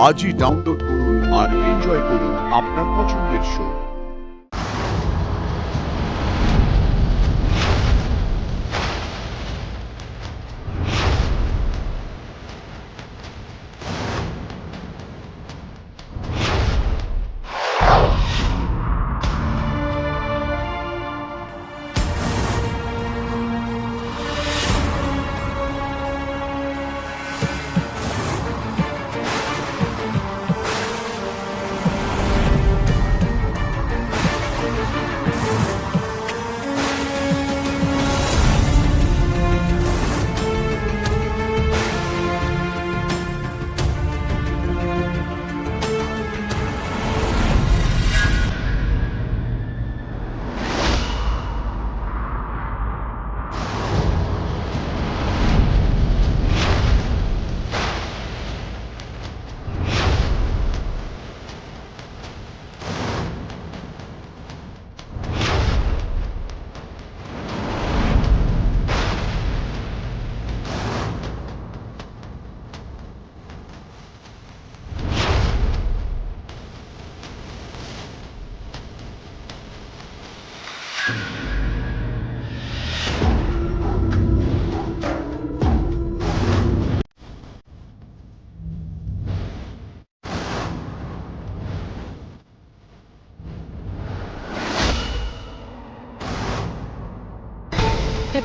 আজই ডাউনলোড করুন আর এনজয় করুন আপনার পছন্দের শো।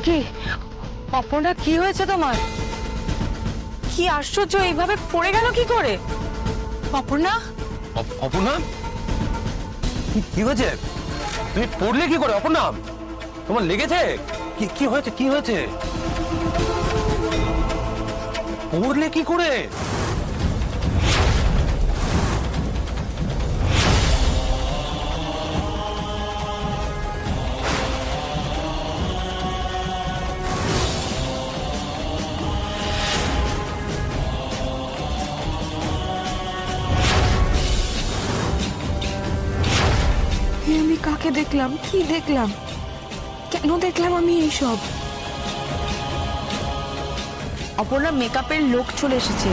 কি অপর্ণা, কি হয়েছে তোমার? কি আশ্চর্য, এইভাবে পড়ে গেল কি করে? অপর্ণা, অপর্ণা, কি হয়েছে? তুমি পড়লে কি করে অপর্ণা? তোমার লেগেছে? কি হয়েছে? কি হয়েছে? পড়লে কি করে? আমি কাকে দেখলাম? কি দেখলাম? কেন দেখলাম আমি এইসব? অপর্ণা, মেকআপের লোক চলে এসেছে।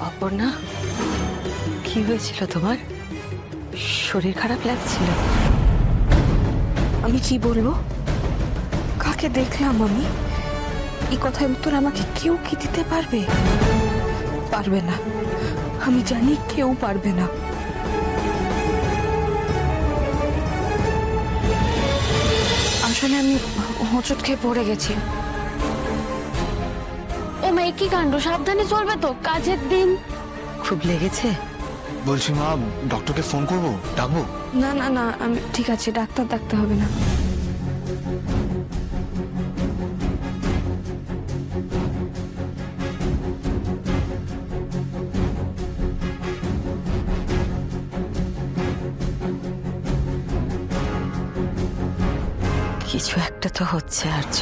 অপর্ণা, কি হয়েছিল তোমার? শরীর খারাপ লাগছিল? আমি কি বলবো? কাকে দেখলাম আমি? এই কথার উত্তর আমাকে কেউ কি দিতে পারবে? পারবে না, আমি জানি কেউ পারবে না। আসলে আমি হোঁচট খেয়ে পড়ে গেছি। ও মেয়ে, কি কাণ্ড! সাবধানে চলবে তো, কাজের দিন। খুব লেগেছে? বলছি মা, ডক্টরকে ফোন করবো, ডাকবো? না না না, আমি ঠিক আছে, ডাক্তার ডাকতে হবে না। কিছু একটা তো হচ্ছে আর্য।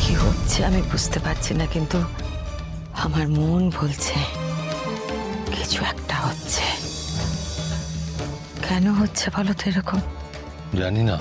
কি হচ্ছে আমি বুঝতে পারছি না, কিন্তু আমার মন বলছে কিছু একটা হচ্ছে। কেন হচ্ছে বলো তো এরকম? জানি না।